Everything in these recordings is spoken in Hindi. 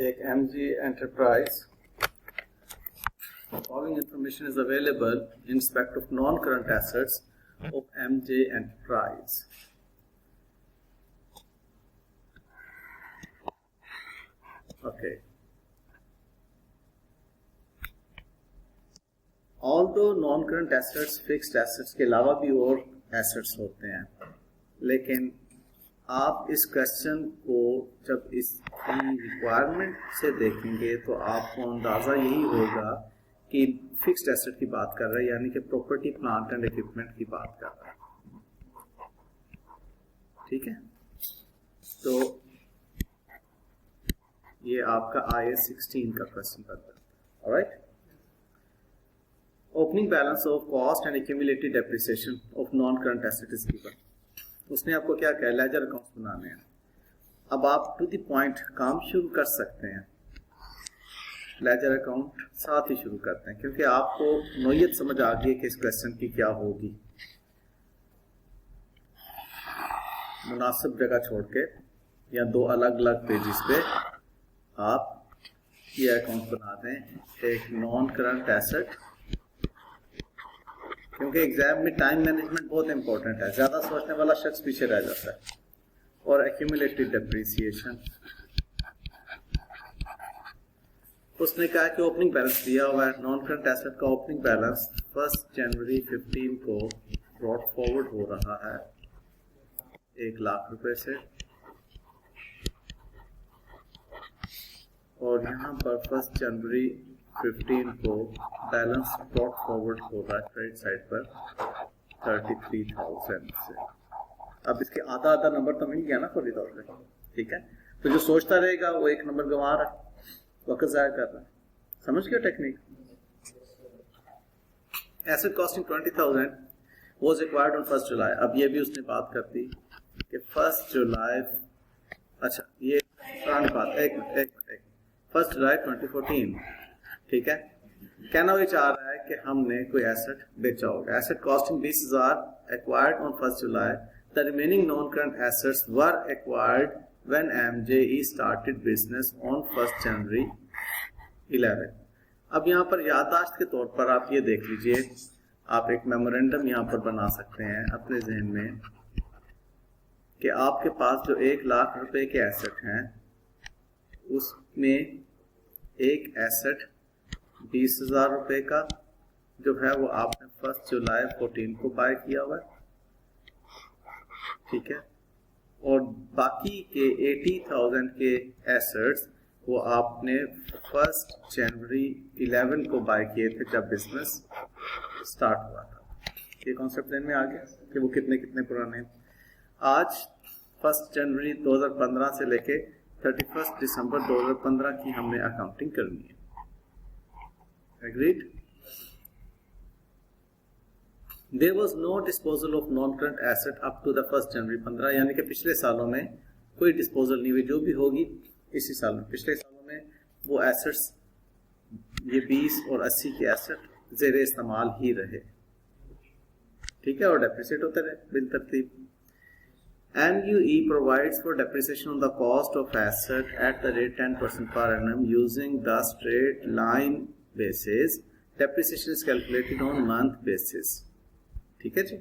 एक MG Enterprise. Following information is available in respect of non-current assets of MJ Enterprise. Okay. Although non-current assets fixed assets के अलावा भी और assets होते हैं, लेकिन आप इस क्वेश्चन को जब इसकी रिक्वायरमेंट से देखेंगे तो आपको अंदाजा यही होगा कि फिक्स्ड एसेट की बात कर रहा है, यानी कि प्रॉपर्टी प्लांट एंड इक्विपमेंट की बात कर रहा है. ठीक है, तो ये आपका IAS 16 का क्वेश्चन बनता है. Alright. Opening balance of cost and accumulated depreciation of non current asset is given. उसने आपको क्या कहा, लेजर अकाउंट्स बनाने हैं. अब आप टू द पॉइंट काम शुरू कर सकते हैं. लेजर अकाउंट साथ ही शुरू करते हैं क्योंकि आपको नोयत समझ आ गई है कि इस क्वेश्चन की क्या होगी. मुनासिब जगह छोड़ के या दो अलग अलग पेजेस पे आप ये अकाउंट बना दें, एक नॉन करंट एसेट, क्योंकि एग्जाम में टाइम मैनेजमेंट बहुत इंपॉर्टेंट है, ज्यादा सोचने वाला शख्स पीछे रह जाता है. और एक्यूमुलेटेड डेप्रिसिएशन, उसने कहा कि ओपनिंग बैलेंस दिया हुआ है. नॉन करंट एसेट का ओपनिंग बैलेंस 1 जनवरी 15 को ब्रॉट फॉरवर्ड हो रहा है 1 लाख रुपए से, और यहाँ पर 1 जनवरी 15 को बैलेंस ब्रॉट फॉरवर्ड हो रहा है क्रेडिट साइड पर 33,000 से. अब इसके आधा आधा नंबर तो मिल गया ना 40,000. ठीक है, तो जो सोचता रहेगा वो एक नंबर गंवा रहा है, वक्त जाया कर रहा है. समझ गए technique. Asset costing 20,000 was acquired on 1 जुलाई. अब ये भी उसने बात कर दी कि 1 जुलाई, अच्छा ये पुरानी बात, एक 1 जुलाई 2014. ठीक है, कहना ये चाह रहा है कि हमने कोई एसेट बेचा होगा. Asset costing 20,000 acquired on 1 July. The remaining non current assets were acquired when MJE started business on 1 January 11. अब यहाँ पर याददाश्त के तौर पर आप ये देख लीजिए, आप एक मेमोरेंडम यहाँ पर बना सकते हैं अपने जहन में कि आपके पास जो 1 लाख रुपए के एसेट हैं उसमें एक एसेट 20,000 रुपए का जो है वो आपने 1 जुलाई 14 को बाय किया हुआ है. ठीक है, और बाकी के 80,000 के एसेट्स वो आपने 1 जनवरी 11 को बाय किए थे जब बिजनेस स्टार्ट हुआ था. ये कॉन्सेप्ट में आ गया कि वो कितने कितने पुराने. आज 1 जनवरी 2015 से लेके 31 दिसंबर 2015 की हमने अकाउंटिंग करनी है. Agreed. There was no disposal of non-current asset up to the 1 January 15, यानी कि पिछले सालों में कोई डिस्पोजल नहीं हुई. जो भी होगी इसी साल में, पिछले सालों में वो एसेट्स, ये 20 और 80 के एसेट जेरे इस्तेमाल ही रहे. ठीक है, और डेप्रिसिएट होते रहे बिल तरतीब. MUE provides for depreciation on the cost of asset at the rate 10% per annum using the straight line basis. Depreciation is calculated on month basis. ठीक है जी,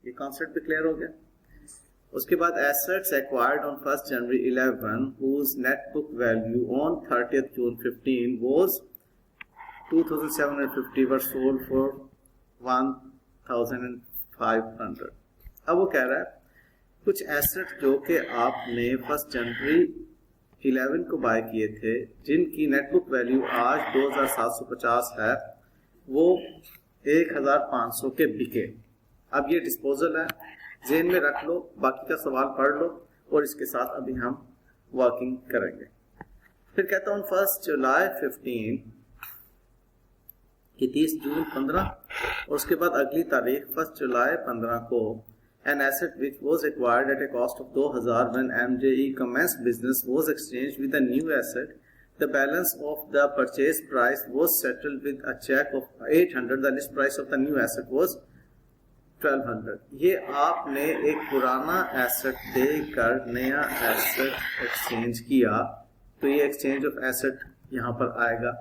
ये कॉन्सेप्ट भी क्लियर हो गया. उसके बाद assets acquired on 1 January 11 whose net book value on 30th June 15 was 2,750 were sold for 1,500. अब वो कह रहा है कुछ एसेट जो कि आपने 1 जनवरी 11 को बाय किए थे जिनकी नेट बुक वैल्यू आज 2,750 है, वो 1,500 के बिके. अब ये डिस्पोजल है, जेन में रख लो, बाकी का सवाल पढ़ लो और इसके साथ अभी हम वर्किंग करेंगे. फिर कहता हूं 1 जुलाई 15 की 30 जून 15 और उसके बाद अगली तारीख 1 जुलाई 15 को an asset which was acquired at a cost of 2,000 when MJE commenced business was exchanged with a new asset. The balance of the purchase price was settled with a check of 800. The list price of the new asset was 1,200. ये आपने एक पुराना एसेट देकर नया एसेट एक्सचेंज किया तो ये एक्सचेंज ऑफ एसेट यहाँ पर आएगा।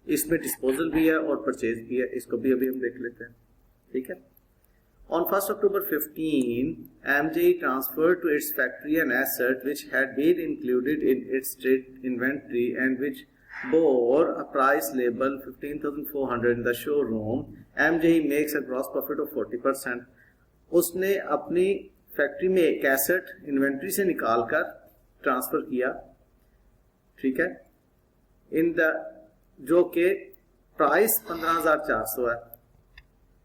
इसमें डिस्पोजल भी है और परचेज भी है, इसको भी अभी हम देख लेते हैं। ठीक है। On 1st October 15, MJE transferred to its factory an asset which had been included in its trade inventory and which bore a price label 15,400 in the showroom. MJE makes a gross profit of 40%. उसने अपनी फैक्ट्री में एक एसेट इन्वेंट्री से निकालकर ट्रांसफर किया, ठीक है, इन द जो कि प्राइस 15,400 है।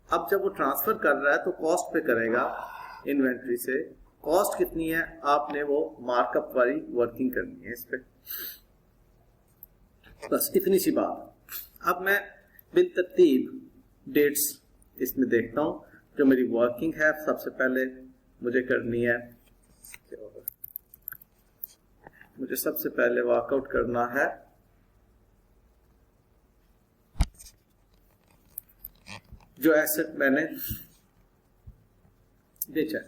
अब जब वो ट्रांसफर कर रहा है तो कॉस्ट पे करेगा इन्वेंट्री से। कॉस्ट कितनी है, आपने वो मार्कअप वाली वर्किंग करनी है इस पे। बस इतनी सी बात। अब मैं बिन तरतीब डेट्स इसमें देखता हूं। जो मेरी वर्किंग है सबसे पहले मुझे करनी है, मुझे सबसे पहले वर्कआउट करना है जो एसेट मैंने बेचा।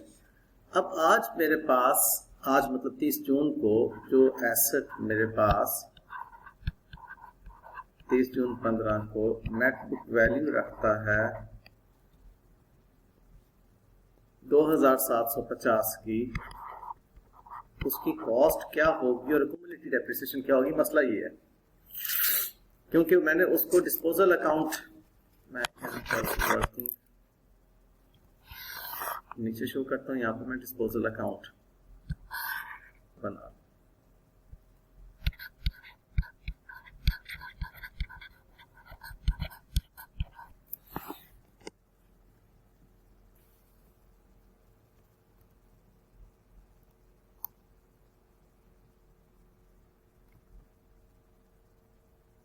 अब आज मेरे पास, आज मतलब 30 जून को जो एसेट मेरे पास 30 जून 15 को नेट बुक वैल्यू रखता है 2750 की, उसकी कॉस्ट क्या होगी और एक्यूमुलेटेड डेप्रिसिएशन क्या होगी। मसला ये है क्योंकि मैंने उसको डिस्पोजल अकाउंट नीचे शो करता हूं, यहां पर मैं डिस्पोजल अकाउंट बना।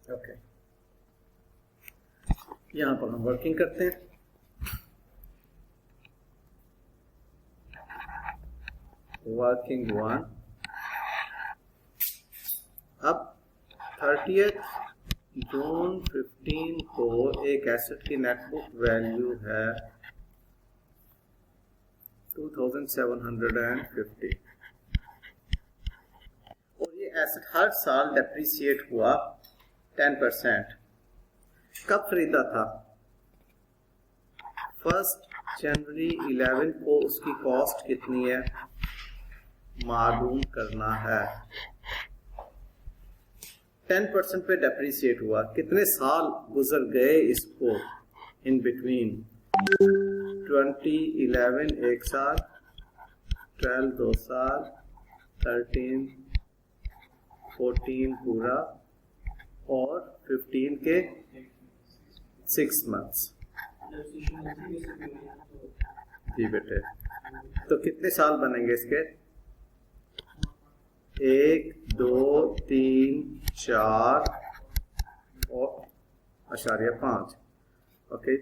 ओके, यहां पर हम वर्किंग करते हैं। वर्किंग 1। अब 30 जून 15 को एक एसेट की नेट बुक वैल्यू है 2750 और ये एसेट हर साल डेप्रिसिएट हुआ 10%। कब खरीदा था? 1 जनवरी 11 को। उसकी कॉस्ट कितनी है मालूम करना है। 10% पे डेप्रिसिएट हुआ, कितने साल गुजर गए इसको इन बिटवीन? 2011 1 साल, 12 2 साल, 13 14 पूरा और 15 के 6 मंथ्स। जी बेटे, तो कितने साल बनेंगे इसके? 1 2 3 4 और अशारिया 5। Okay,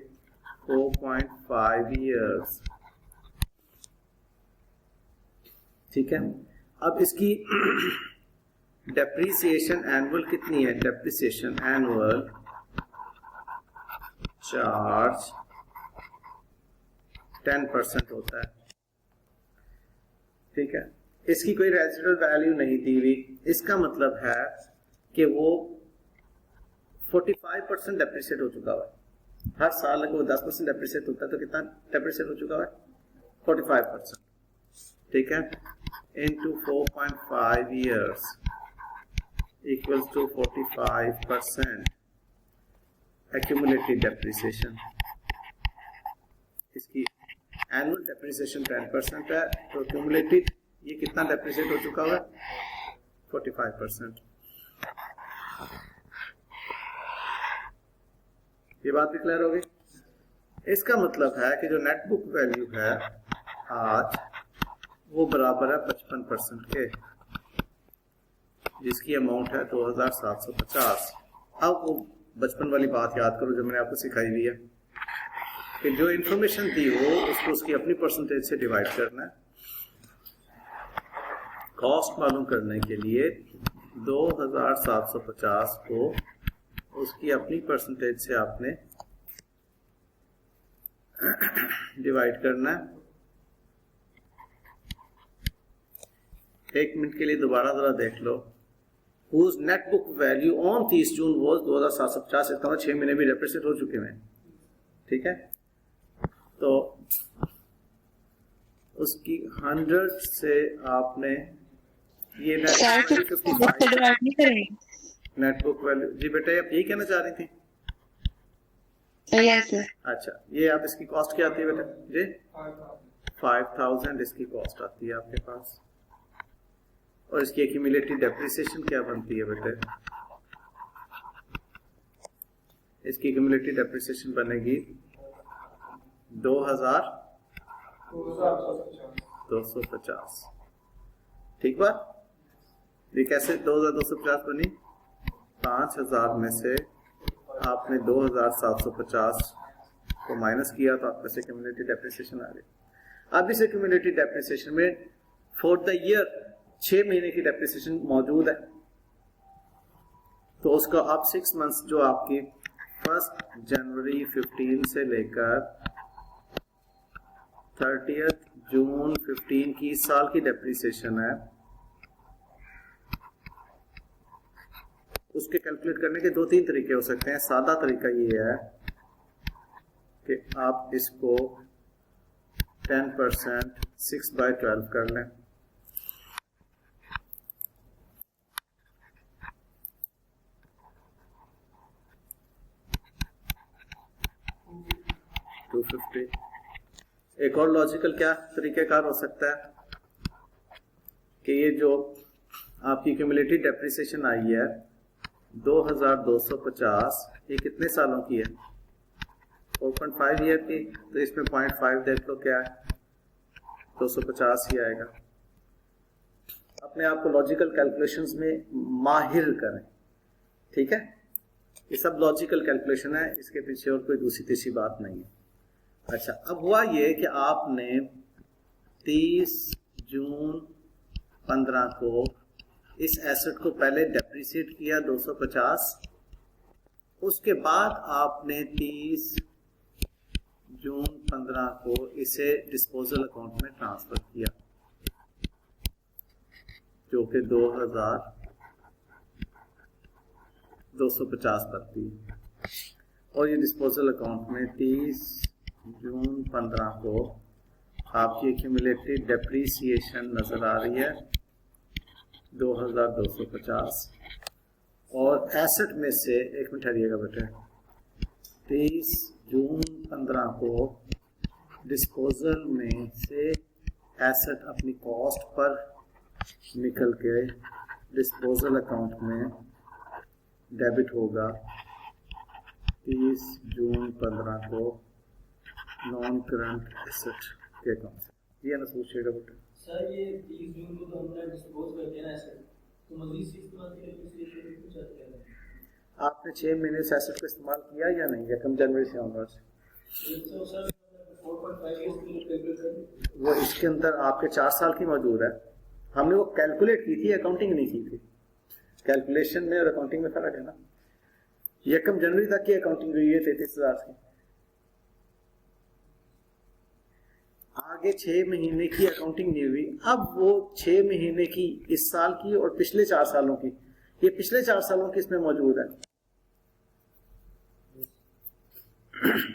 4.5 years. ठीक है। अब इसकी डेप्रिसिएशन एनुअल कितनी है? डेप्रिसिएशन एनुअल चार्ज 10% होता है। ठीक है। इसकी कोई रेजिडुअल वैल्यू नहीं दी हुई। इसका मतलब है कि वो 45% डेप्रिसिएट हो चुका है। हर साल अगर वो 10% डेप्रिसिएट होता है तो कितना डेप्रिसिएट हो चुका है? 45%। ठीक है, into 4.5 years equals to 45% accumulated depreciation। इसकी एनुअल डेप्रिसिएशन 10% है, तो accumulated ये कितना डेप्रिसिएट हो चुका है? 45%। ये बात भी क्लियर हो गई। इसका मतलब है कि जो नेट बुक वैल्यू है आज वो बराबर है 55% के, जिसकी अमाउंट है 2750। अब वो बचपन वाली बात याद करो जो मैंने आपको सिखाई हुई है कि जो इंफॉर्मेशन दी हो उसको उसकी अपनी परसेंटेज से डिवाइड करना है। कॉस्ट मालूम करने के लिए 2750 को उसकी अपनी परसेंटेज से आपने डिवाइड करना है। एक मिनट के लिए दोबारा जरा देख लो whose net book value on 30 June was 2750, इसका मतलब 6 महीने भी डेप्रिसिएट हो चुके हैं, ठीक है। तो उसकी 100 से आपने ये नेट बुक वैल्यू, जी बेटा आप यही कहना चाह रही थी? Yes sir. अच्छा, ये आप इसकी कॉस्ट क्या आती है बेटा जी? 5000 इसकी कॉस्ट आती है आपके पास। और इसकी एक्यूमुलेटेड डेप्रिसिएशन क्या बनती है बेटे? इसकी एक्यूमुलेटेड डेप्रिसिएशन बनेगी 2250, ठीक बात? ये कैसे 2250 बनी? 5000 में से आपने 2750 को माइनस किया तो आपके एक्यूमुलेटेड डेप्रिसिएशन आ गई। अब इस एक्यूमुलेटेड डेप्रिसिएशन में फॉर द ईयर 6 महीने की डेप्रिसिएशन मौजूद है, तो उसका आप 6 मंथ्स जो आपकी 1 जनवरी 15 से लेकर 30 जून 15 की इस साल की डेप्रिसिएशन है, उसके कैलकुलेट करने के 2-3 तरीके हो सकते हैं। सादा तरीका ये है कि आप इसको 10% 6/12 कर लें, एक और लॉजिकल क्या तरीकेकार हो सकता है कि ये जो आपकी क्यूमुलेटिव डेप्रिसिएशन आई है 2250, ये कितने सालों की है? 4.5 ईयर की, तो इसमें 0.5 देख लो क्या है, 250 ही आएगा। अपने आप को लॉजिकल कैलकुलेशंस में माहिर करें, ठीक है? ये सब लॉजिकल कैलकुलेशन है, इसके पीछे और कोई दूसरी तीसरी बात नहीं है। अच्छा, अब हुआ ये कि आपने 30 जून 15 को इस एसेट को पहले डेप्रिसिएट किया 250, उसके बाद आपने 30 जून 15 को इसे डिस्पोजल अकाउंट में ट्रांसफर किया, जो कि 2250 बनती है। और ये डिस्पोजल अकाउंट में 30 जून 15 को आपकी एक्यूमुलेटेड डेप्रिसिएशन नजर आ रही है 2250, और एसेट में से, एक मिनट ठहरिएगा बेटे, 30 जून 15 को डिस्पोजल में से एसेट अपनी कॉस्ट पर निकल के डिस्पोजल अकाउंट में डेबिट होगा 30 जून 15 को नॉन करंट एसेट के अकाउंट से। ये ना सोचिएगा बेटा सर, ये 30 जून को तो हमने डिस्पोज कर दिया ना एसेट, तो मजीद 6 मंथ के लिए कुछ चार्ज किया है? आपने 6 महीने से एसेट को इस्तेमाल किया या नहीं, या कम जनवरी से ऑनवर्ड्स? तो सर 4.5 इयर्स के लिए कैलकुलेट कर, वो इसके अंदर आपके 4 साल की मौजूद है। हमने वो कैलकुलेट की थी, अकाउंटिंग नहीं की थी। कैलकुलेशन में और अकाउंटिंग में फर्क है ना। ये कम जनवरी तक की अकाउंटिंग हुई है 33,000 की, आगे 6 महीने की अकाउंटिंग नहीं हुई। अब वो 6 महीने की इस साल की और पिछले 4 सालों की, ये पिछले 4 सालों की इसमें मौजूद है।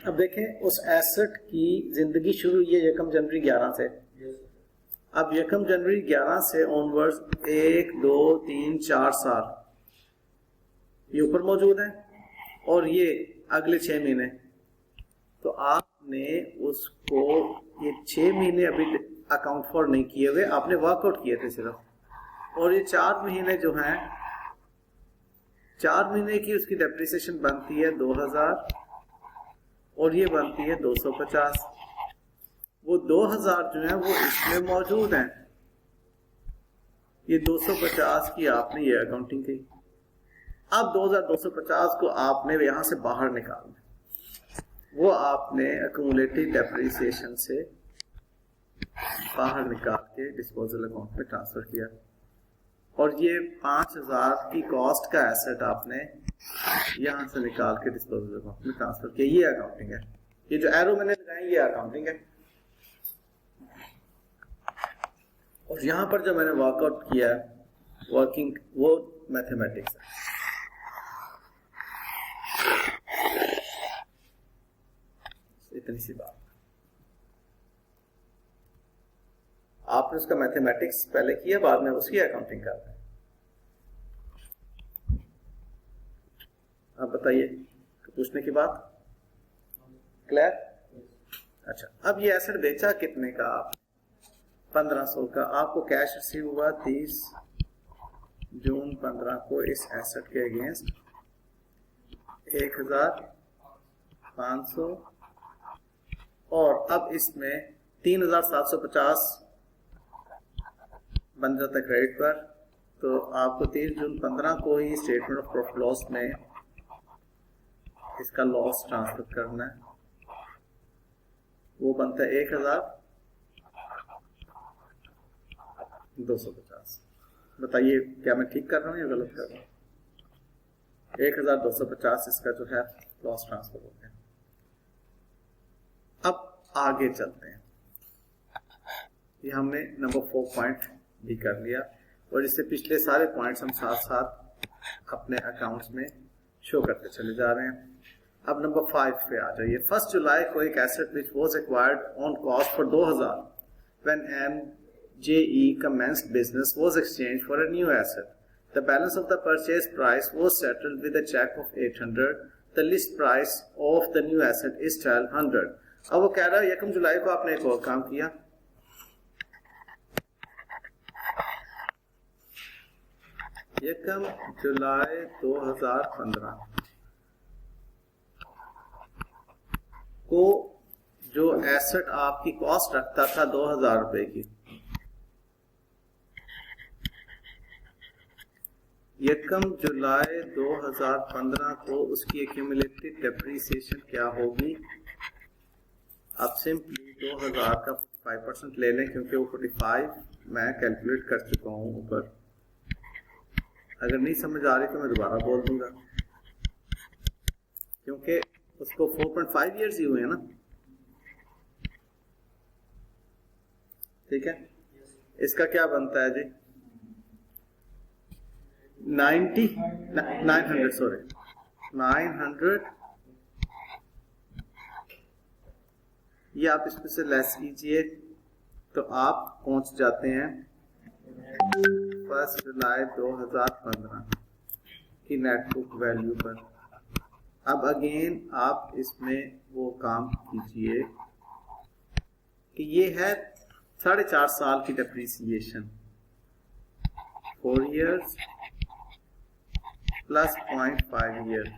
अब देखें, उस एसेट की जिंदगी शुरू हुई है 1 जनवरी 11 से। अब 1 जनवरी 11 से ऑनवर्ड्स 1, 2, 3, 4 साल ये ऊपर मौजूद है, और ये अगले 6 महीने। तो आपने उसको ये 6 महीने अभी अकाउंट फॉर नहीं किए हुए, आपने वर्कआउट किए थे सिर्फ, और ये 4 महीने जो हैं, 4 महीने की उसकी डेप्रिसिएशन बनती है 2000, और ये बनती है 250। वो 2000 जो है वो इसमें मौजूद हैं, ये 250 की आपने ये अकाउंटिंग की। अब 2250 को आपने यहां से बाहर निकालना, वो आपने एक्यूमुलेटेड डेप्रिसिएशन से बाहर निकाल के डिस्पोजल अकाउंट में ट्रांसफर किया, और ये 5000 की कॉस्ट का एसेट आपने यहां से निकाल के डिस्पोजल अकाउंट में ट्रांसफर किया। ये अकाउंटिंग है। ये जो एरो मैंने लगाए ये अकाउंटिंग है। और यहां पर जो मैंने वर्कआउट किया वर्किंग, वो मैथमेटिक्स है। इतनी सी बात। आपने उसका मैथमेटिक्स पहले किया, बाद में उसकी अकाउंटिंग कर रहे हैं। अब बताइए, पूछने की बात क्लियर? अच्छा, अब ये एसेट बेचा कितने का? आप 1500 का। आपको कैश रिसीव हुआ 30 जून 15 को इस एसेट के अगेंस्ट 1500, और अब इसमें 3750 बन जाता है क्रेडिट पर। तो आपको 30 जून 15 को ही स्टेटमेंट ऑफ प्रॉफिट लॉस में इसका लॉस ट्रांसफर करना है। वो बनता है 1250। बताइए क्या मैं ठीक कर रहा हूँ या गलत कर रहा हूँ? 1250 इसका जो है लॉस ट्रांसफर हो गया। अब आगे चलते हैं। ये हमने नंबर 4 पॉइंट भी कर लिया, और इससे पिछले सारे पॉइंट्स हम साथ साथ अपने अकाउंट्स में शो करते चले जा रहे हैं। अब नंबर 5 पे आ जाइए। 1 जुलाई को एक asset which was acquired on cost for 2000 when MJE commenced business was exchanged for a new asset. The balance of the purchase price was settled with a check of 800. The list price of the new asset is 1200. अब वो कह रहा है 1 जुलाई को आपने एक और काम किया। एकम जुलाई 2015 को जो एसेट आपकी कॉस्ट रखता था 2000 रुपए की, एकम जुलाई 2015 को उसकी एक्यूमुलेटेड डेप्रिसिएशन क्या होगी? आप सिंपली 2000 का 5% ले लें, क्योंकि वो 45 मैं कैलकुलेट कर चुका हूं ऊपर। अगर नहीं समझ आ रही तो मैं दोबारा बोल दूंगा, क्योंकि उसको 4.5 ईयर्स ही हुए हैं ना। ठीक है, इसका क्या बनता है जी? 900 ये आप इसमें से लेस कीजिए तो आप पहुंच जाते हैं 1 जुलाई 2015 की नेट बुक वैल्यू पर। अब अगेन आप इसमें वो काम कीजिए कि ये है 4.5 साल की depreciation, 4 years plus 0.5 year.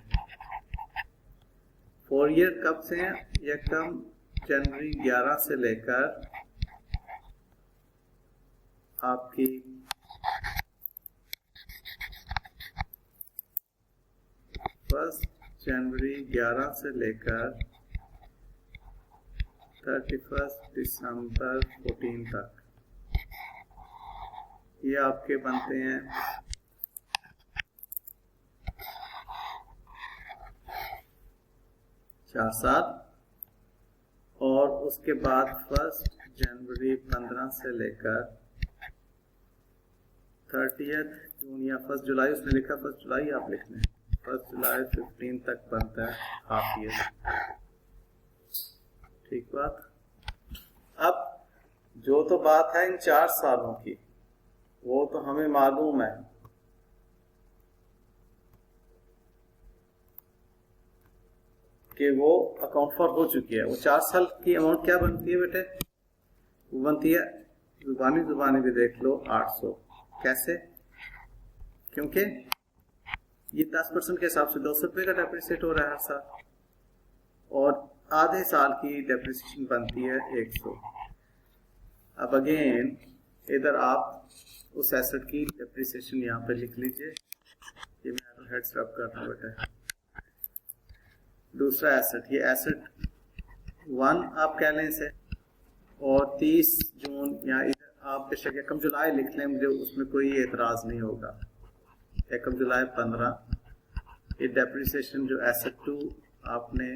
4 year कब से हैं? यकम जनवरी 11 से लेकर आपकी 1 जनवरी 11 से लेकर 31 दिसंबर 14 तक ये आपके बनते हैं 4 साल। और उसके बाद 1 जनवरी 15 से लेकर 30 जून या 1 जुलाई, उसने लिखा 1 जुलाई, आप लिख लें 1 जुलाई 15 तक बनता है हाफ ईयर। ठीक बात। अब जो तो बात है इन 4 सालों की, वो तो हमें मालूम है कि वो अकाउंट फॉर हो चुकी है। वो 4 साल की अमाउंट क्या बनती है बेटे? वो बनती है, जुबानी भी देख लो, 800। कैसे? क्योंकि ये 10% के हिसाब से 200 रुपये का डेप्रिसिएट हो रहा है हर साल, और आधे साल की डेप्रिसिएशन बनती है 100। अब अगेन इधर आप उस एसेट की डेप्रिसिएशन यहाँ पे लिख लीजिए। ये मैं हेड्स रब कर रहा हूँ बेटा। दूसरा एसेट, ये एसेट 1 आप कह लें इसे, और 30 जून या इधर आप बेशक 1 जुलाई लिख लें, मुझे उसमें कोई एतराज नहीं होगा। 1 जुलाई 15 ये डेप्रिसिएशन जो एसेट 2 आपने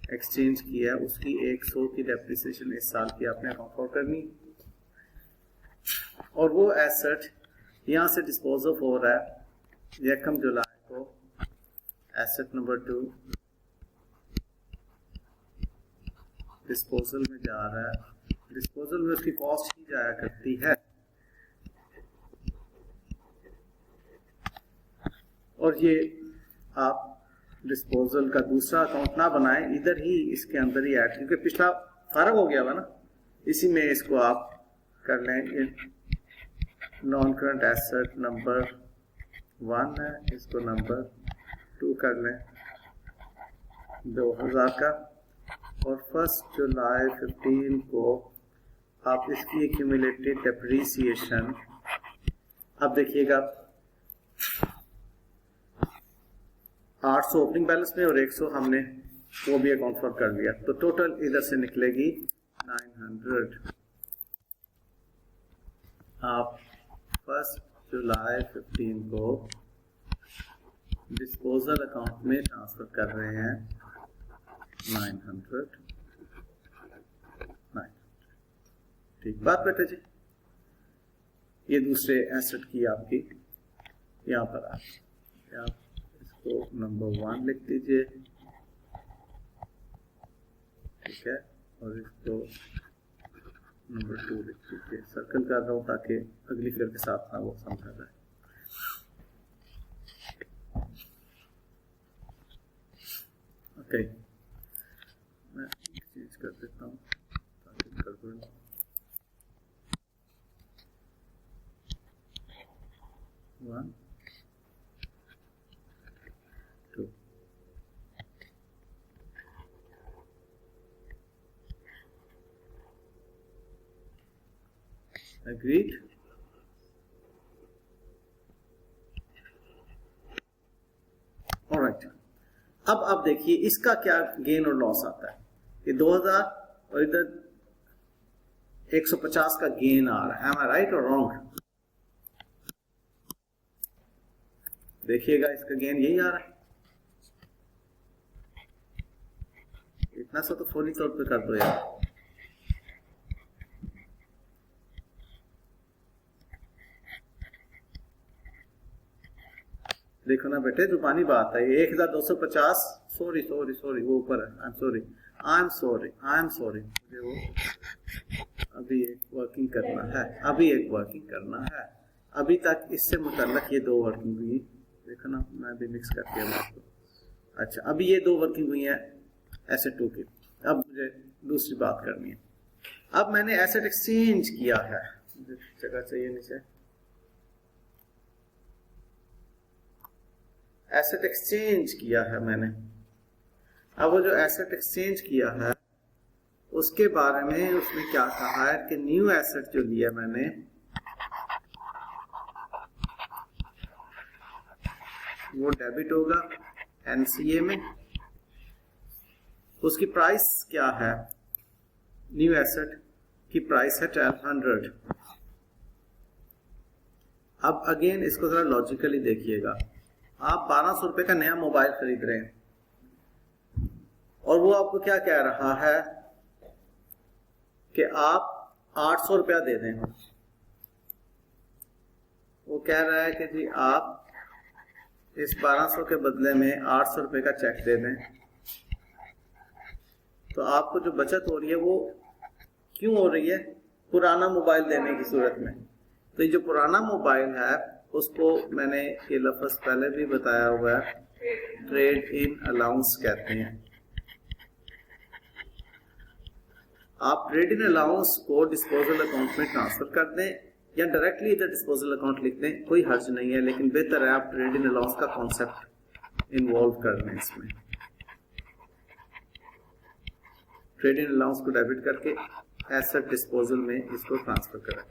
एक्सचेंज किया है उसकी 100 की डेप्रिसिएशन इस साल की आपने अकाउंट फॉर करनी। और वो एसेट यहाँ से डिस्पोज ऑफ हो रहा है 1 जुलाई को एसेट नंबर 2 डिस्पोजल में जा रहा है। डिस्पोजल में उसकी कॉस्ट ही जाया करती है और ये आप डिस्पोजल का दूसरा अकाउंट ना बनाएं, इधर ही इसके अंदर ही ऐड, क्योंकि पिछला फर्क हो गया हुआ ना, इसी में इसको आप कर लें। नॉन करंट एसेट नंबर 1 है, इसको नंबर 2 कर लें 2000 का, और 1 जुलाई 15 को आप इसकी एक्यूमुलेटेड डेप्रिसिएशन, अब देखिएगा 800 ओपनिंग बैलेंस में और 100 हमने वो भी अकाउंट फॉर कर लिया, तो टोटल इधर से निकलेगी 900। आप 1 जुलाई 15 को डिस्पोजल अकाउंट में ट्रांसफर कर रहे हैं 900। ठीक बात बेटे जी। ये दूसरे एसेट की आपकी यहाँ पर आप इसको नंबर 1 लिख दीजिए, ठीक है, और इसको नंबर 2 लिख दीजिए। सर्कल कर रहा हूँ ताकि अगली फिगर के साथ ना वो समझा जाए। ओके, मैं चेंज कर देता हूँ ताकि गड़बड़ ना हो। 1 2 Agreed? Alright. अब देखिए इसका क्या गेन और लॉस आता है। ये 2000 और इधर 150 का गेन आ रहा है। Am I right or wrong? देखिएगा इसका गेन यही आ रहा है। इतना सा तो फौरी तौर पे कर दो यार। देखो ना बेटे, जुबानी बात है। 1250, सॉरी वो ऊपर है। आई एम सॉरी वो अभी एक वर्किंग करना है। अभी तक इससे मुतल्लक ये 2 वर्किंग हुई, देखो ना, मैं भी मिक्स करके आपको। अच्छा, अभी ये 2 वर्किंग हुई है एसेट 2 की। अब मुझे दूसरी बात करनी है। अब मैंने एसेट एक्सचेंज किया है, जगह चाहिए नीचे। एसेट एक्सचेंज किया है मैंने। अब वो जो एसेट एक्सचेंज किया है उसके बारे में उसने क्या कहा है कि न्यू एसेट जो लिया मैंने, वो डेबिट होगा एनसीए में। उसकी प्राइस क्या है? न्यू एसेट की प्राइस है 1200। अब अगेन इसको जरा लॉजिकली देखिएगा। आप 1200 रुपए का नया मोबाइल खरीद रहे हैं और वो आपको क्या कह रहा है कि आप 800 रुपया दे दें। वो कह रहा है कि जी आप इस 1200 के बदले में 800 रुपए का चेक दे दें। तो आपको जो बचत हो रही है वो क्यों हो रही है? पुराना मोबाइल देने की सूरत में। तो ये जो पुराना मोबाइल है उसको मैंने ये लफ्ज पहले भी बताया हुआ है, ट्रेड इन अलाउंस कहते हैं। आप ट्रेड इन अलाउंस को डिस्पोजल अकाउंट में ट्रांसफर कर दें या डायरेक्टली इधर डिस्पोजल अकाउंट लिख दें, कोई हर्ज नहीं है, लेकिन बेहतर है आप ट्रेड इन अलाउंस का कॉन्सेप्ट इन्वॉल्व कर लें इसमें। ट्रेड इन अलाउंस को डेबिट करके एसेट डिस्पोजल में इसको ट्रांसफर करें।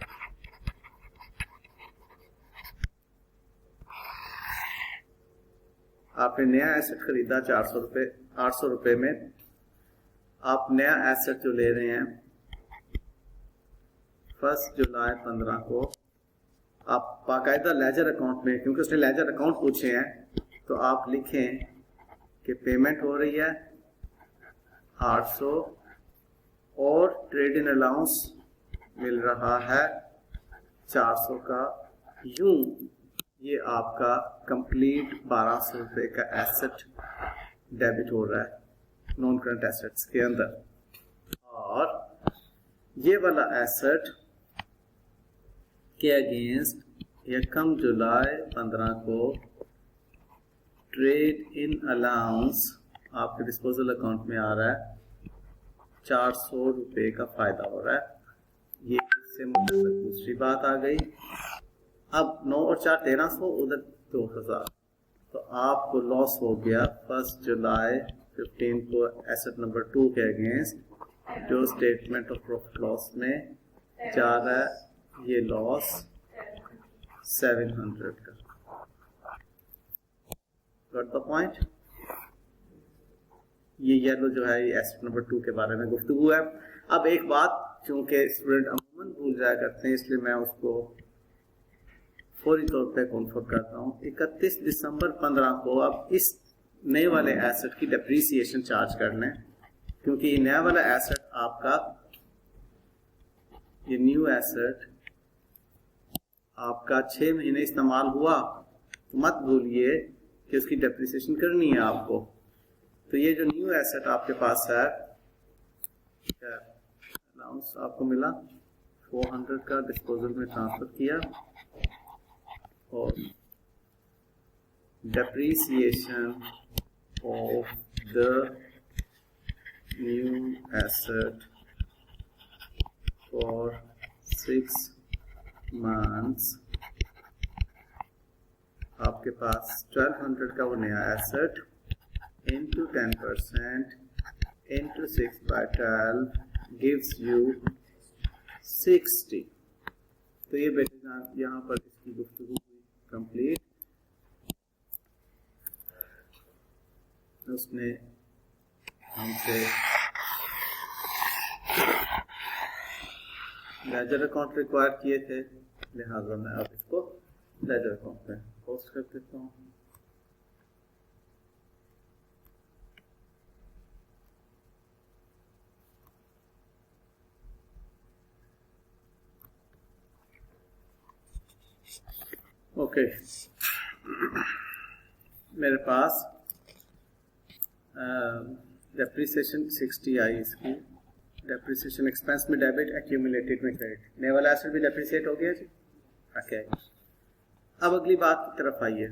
आपने नया एसेट खरीदा 400 रुपए, 800 रुपए में। आप नया एसेट जो ले रहे हैं 1 जुलाई 15 को, आप बाकायदा लेजर अकाउंट में, क्योंकि उसने लेजर अकाउंट पूछे हैं, तो आप लिखें कि पेमेंट हो रही है 800 और ट्रेड इन अलाउंस मिल रहा है 400 का यूं ये आपका कंप्लीट 1200 रुपए का एसेट डेबिट हो रहा है नॉन करंट एसेट्स के अंदर, और ये वाला एसेट के अगेंस्ट यकम जुलाई 15 को ट्रेड इन अलाउंस आपके डिस्पोजल अकाउंट में आ रहा है, 400 रुपए का फायदा हो रहा है। ये इससे मुताबिक दूसरी बात आ गई। अब 9 और 4 1300, उधर 2000, तो आपको लॉस हो गया 1 जुलाई 15 को एसेट नंबर 2 के अगेंस्ट जो स्टेटमेंट ऑफ प्रॉफिट लॉस में जा रहा है, ये लॉस 700 का। Got the point? ये येलो जो है ये एसेट नंबर 2 के बारे में गुफ्तगू है। अब एक बात, चूंकि स्टूडेंट अमूमन भूल जाया करते हैं, इसलिए मैं उसको फौरी तौर पे कॉन्फर्म करता हूँ। 31 दिसंबर 15 को अब इस नए वाले एसेट की डेप्रीसिएशन चार्ज कर लें, क्योंकि ये नया वाला एसेट आपका, ये न्यू एसेट आपका 6 महीने इस्तेमाल हुआ, तो मत भूलिए कि उसकी डेप्रीसिएशन करनी है आपको। तो ये जो न्यू एसेट आपके पास है, अलाउंस आपको मिला 400 का, डिस्पोजल में ट्रांसफर किया, और depreciation of the new asset for 6 months आपके पास 1200 का वो नया asset into 10% into 6 by 12 gives you 60। तो ये बेटे यहाँ पर इसकी गुफ्तगू कंप्लीट। उसने हमसे लेजर अकाउंट रिक्वायर किए थे, लिहाजा मैं अब इसको लेजर अकाउंट में पोस्ट कर देता हूँ। ओके, मेरे पास डेप्रीसिएशन 60 आई, इसकी डेप्रीसिएशन एक्सपेंस में डेबिट, एक्यूमुलेटेड में क्रेडिट। नए वाला एसेट भी डेप्रीसिएट हो गया जी। ओके, अब अगली बात की तरफ आइए।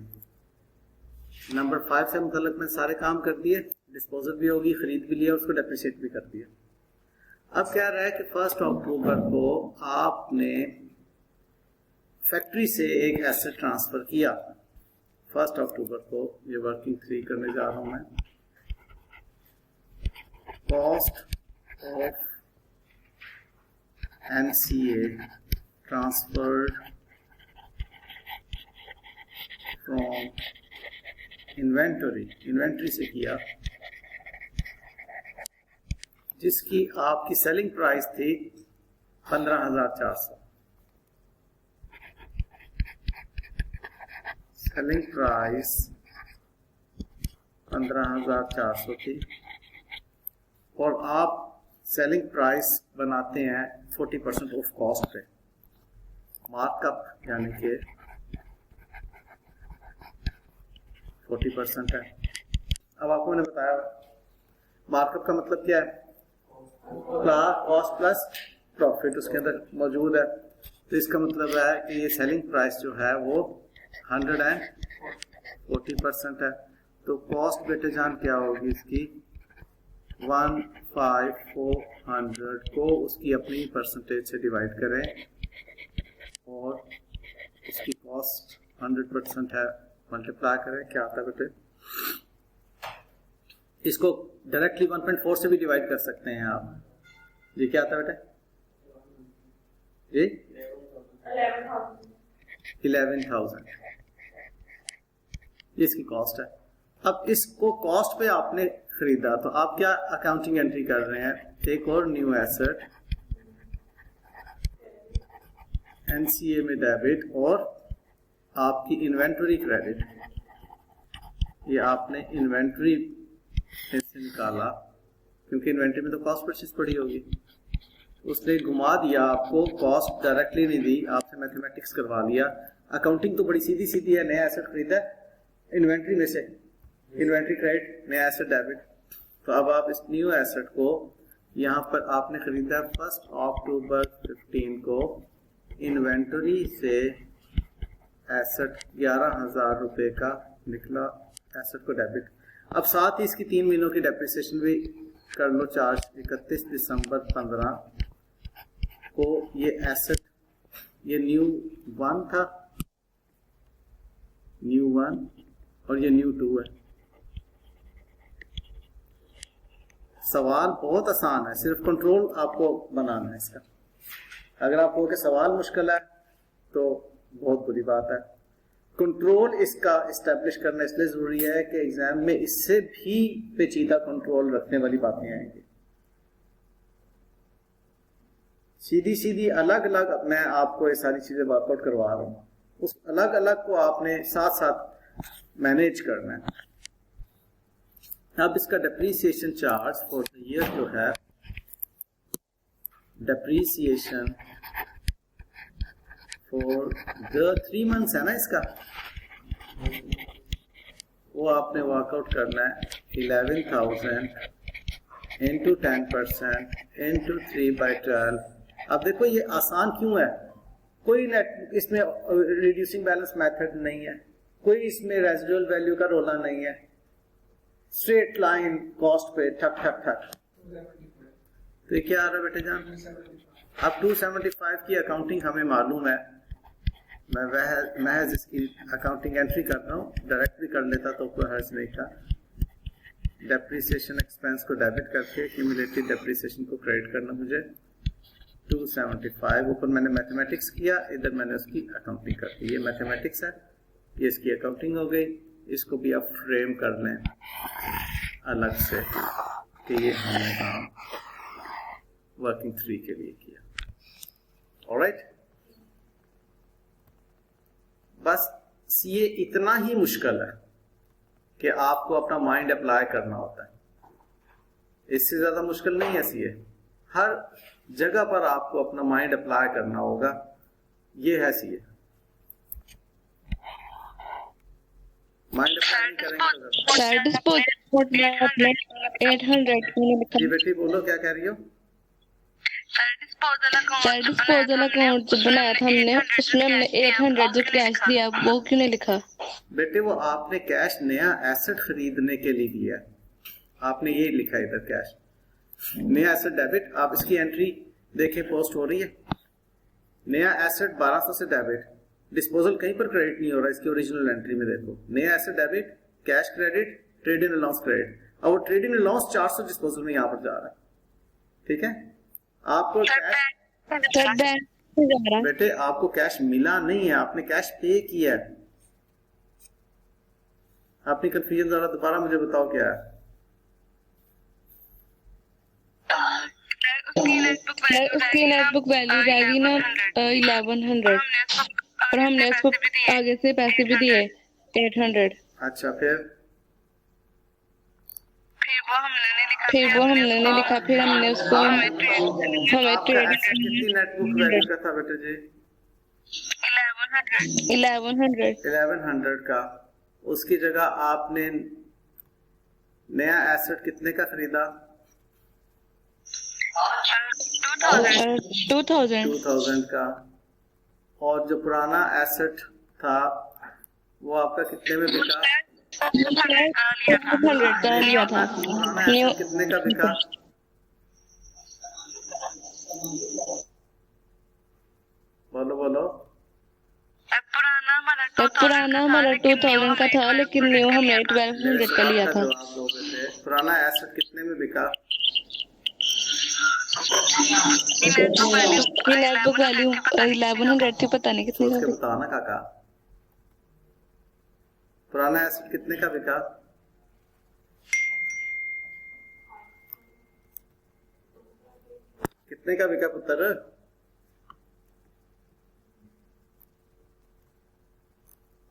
नंबर 5 से मुतल्लिक में सारे काम कर दिए, डिस्पोजल भी होगी, खरीद भी लिया, उसको डेप्रीसिएट भी कर दिया। अब क्या रहा है कि 1 अक्टूबर को आपने फैक्ट्री से एक एसेट ट्रांसफर किया। 1 अक्टूबर को ये वर्किंग 3 करने जा रहा हूं मैं। Cost of NCA transferred from inventory से किया, जिसकी आपकी सेलिंग प्राइस थी 15,400। सेलिंग प्राइस 15,400 थी, और आप सेलिंग प्राइस बनाते हैं 40% ऑफ कॉस्ट पे। मार्कअप यानी कि 40% है। अब आपको मैंने बताया मार्कअप का मतलब क्या है, कॉस्ट प्लस प्रॉफिट उसके अंदर मौजूद है। तो इसका मतलब है कि ये सेलिंग प्राइस जो है वो 140% है। तो कॉस्ट बेटे जान क्या होगी इसकी, 15400 को उसकी अपनी परसेंटेज से डिवाइड करें, और उसकी कॉस्ट 100% है, मल्टीप्लाई करें, क्या आता है बेटे। इसको डायरेक्टली 1.4 से भी डिवाइड कर सकते हैं आप। ये क्या आता है बेटे, ये 11,000 इसकी कॉस्ट है। अब इसको कॉस्ट पे आपने खरीदा, तो आप क्या अकाउंटिंग एंट्री कर रहे हैं, एक और न्यू एसेट NCA में डेबिट, और आपकी इन्वेंटरी क्रेडिट, ये आपने इन्वेंटरी से निकाला, क्योंकि इन्वेंटरी में तो कॉस्ट परचेज पड़ी होगी। उसने घुमा दिया आपको, कॉस्ट डायरेक्टली नहीं दी, आपसे मैथमेटिक्स करवा लिया। अकाउंटिंग तो बड़ी सीधी सीधी है, नया एसेट खरीदा इन्वेंट्री में से, इन्वेंट्री क्रेडिट, नया एसेट डेबिट। तो अब आप इस न्यू एसेट को यहाँ पर आपने खरीदा 1 अक्टूबर 15 को, इन्वेंटरी से एसेट 11,000 रुपए का निकला, एसेट को डेबिट। अब साथ ही इसकी 3 महीनों की डेप्रिसिएशन भी कर लो चार्ज। 31 दिसंबर 15 को ये एसेट, ये न्यू 1 था, न्यू 1 और ये न्यू 2 है। सवाल बहुत आसान है, सिर्फ कंट्रोल आपको बनाना है इसका। अगर आप कहोगे सवाल मुश्किल है तो बहुत बुरी बात है। कंट्रोल इसका इस्टेब्लिश करना इसलिए जरूरी है कि एग्जाम में इससे भी पेचीदा कंट्रोल रखने वाली बातें आएंगी। सीधी सीधी अलग अलग मैं आपको ये सारी चीजें वर्कआउट करवा रहा हूँ, उस अलग अलग को आपने साथ साथ मैनेज करना है। अब इसका depreciation charge for the year जो है, डेप्रीसिएशन फॉर द 3 मंथ्स है ना इसका, वो आपने वर्कआउट करना है 11,000 इंटू 10% इंटू 3/12। अब देखो ये आसान क्यों है, कोई नेट इसमें रिड्यूसिंग बैलेंस मेथड नहीं है, कोई इसमें रेजिडुअल वैल्यू का रोला नहीं है, स्ट्रेट लाइन कॉस्ट पे ठक ठक ठक। तो ये क्या आ रहा है बेटे जान? अब 275 की अकाउंटिंग हमें मालूम है, मैं महज इसकी अकाउंटिंग एंट्री कर रहा हूँ, डायरेक्ट भी कर लेता तो कोई हर्ज नहीं था। डेप्रीसिएशन एक्सपेंस को डेबिट करके क्यूमुलेटिव डेप्रीसिएशन को क्रेडिट करना मुझे 275। ऊपर मैंने मैथमेटिक्स किया, इधर मैंने उसकी अकाउंटिंग कर दी। ये मैथमेटिक्स है, ये इसकी अकाउंटिंग हो गई। इसको भी आप फ्रेम कर लें अलग से कि ये हमने काम वर्किंग 3 के लिए किया। ऑलराइट, बस ये इतना ही मुश्किल है कि आपको अपना माइंड अप्लाई करना होता है, इससे ज्यादा मुश्किल नहीं है सीए। हर जगह पर आपको अपना माइंड अप्लाई करना होगा, ये है सीए। माइंड अप्लाई नहीं करेंगे तो जी बेटी बोलो, क्या कह रही हो? डिस्पोजल अकाउंट जो बनाया था हमने, उसमें हमने 800 जो कैश दिया वो क्यों नहीं लिखा? बेटे वो आपने कैश नया एसेट खरीदने के लिए दिया, आपने ये लिखा इधर कैश नया एसेट डेबिट। आप इसकी एंट्री देखें, पोस्ट हो रही है, नया एसेट 1200 से डेबिट, डिस्पोजल कहीं पर क्रेडिट नहीं हो रहा। इसकी ओरिजिनल एंट्री में देखो, नया asset debit, cash credit, trade in allowance credit, और वो ट्रेड इन अलाउंस 400 डिस्पोजल में यहाँ पर जा रहा है। ठीक है, आपको कैश बेटे आपको कैश मिला नहीं है, आपने कैश पे किया है। आपने कंफ्यूजन जरा दोबारा मुझे बताओ क्या है? उसकी नेटबुक वैल्यू जाएगी ना 1100, और हमने उसको आगे से पैसे भी दिए 800। अच्छा, फिर वो हमने नहीं लिखा, फिर हमने उसको हमें ट्रेड कितनी नेटबुक वैल्यू का था बेटे जी? 1100 का। उसकी जगह आपने नया एसेट कितने का खरीदा? 2000 का। और जो पुराना एसेट था वो आपका कितने में बिका? 200 का लिया था। पुराना एसेट कितने का बिका? बोलो बोलो। पुराना हमारा 2000 का था, लेकिन न्यू हमने 1200 का लिया था। पुराना एसेट कितने में बिका? नेटबुक वैल्यू 1100 थी, पता नहीं कितने का। बताना काका, पुराना एसेट कितने का बिका? कितने का बिका पुत्र?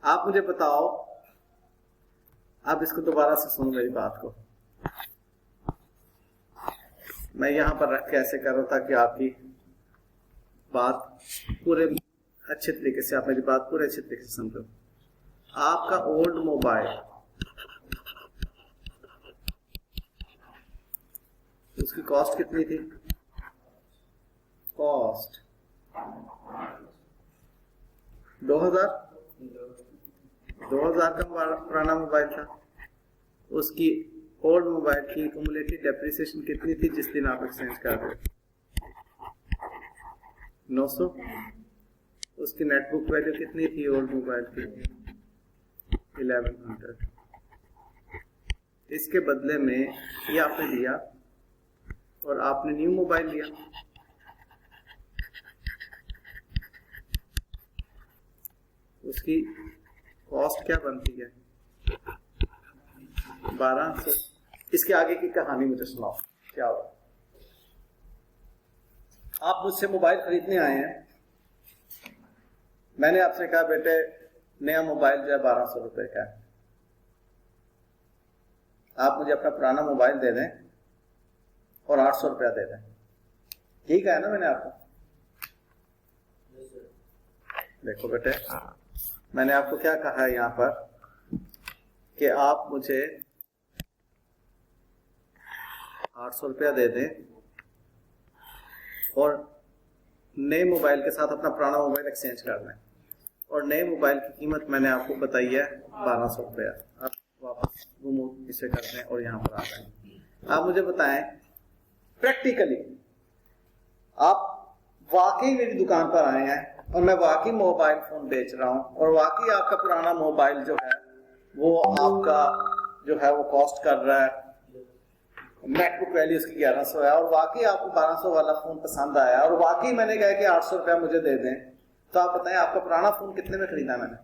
आप मुझे बताओ। आप इसको दोबारा से सुनो मेरी बात को। मैं यहां पर रख के ऐसे कर रहा था कि आपकी बात पूरे अच्छे तरीके से, आप मेरी बात पूरे अच्छे तरीके से समझो। आपका ओल्ड मोबाइल, उसकी कॉस्ट कितनी थी? कॉस्ट 2000 का पुराना मोबाइल था। उसकी ओल्ड मोबाइल की क्युमुलेटिव डेप्रिसिएशन कितनी थी जिस दिन आप एक्सचेंज कर रहे हो? 900। उसकी नेटबुक वैल्यू कितनी थी ओल्ड मोबाइल की? 1100। इसके बदले में ये आपने दिया और आपने न्यू मोबाइल लिया। उसकी कॉस्ट क्या बनती है? 1200। इसके आगे की कहानी मुझे सुनाओ, क्या हुआ? आप मुझसे मोबाइल खरीदने आए हैं, मैंने आपसे कहा बेटे नया मोबाइल जो है 1200 रुपए का है, आप मुझे अपना पुराना मोबाइल दे दें और 800 रुपया दे दें। ठीक है ना मैंने आपको? देखो बेटे, मैंने आपको क्या कहा है यहां पर कि आप मुझे 800 रुपया दे दें और नए मोबाइल के साथ अपना पुराना मोबाइल एक्सचेंज कर दें। और नए मोबाइल की कीमत मैंने आपको बताई है 1200 रुपया। आप वापस रिमूव इसे कर दें और यहाँ पर आ जाएं। आप मुझे बताएं प्रैक्टिकली, आप वाकई मेरी दुकान पर आए हैं और मैं वाकई मोबाइल फोन बेच रहा हूं और वाकई आपका पुराना मोबाइल जो है वो आपका जो है वो कॉस्ट कर रहा है, नेटबुक वैल्यू उसकी 1100 है, और वाकई आपको 1200 वाला फोन पसंद आया और वाकई मैंने कहा कि 800 रुपया मुझे दे दें, तो आप बताएं आपका पुराना फोन कितने में खरीदा मैंने?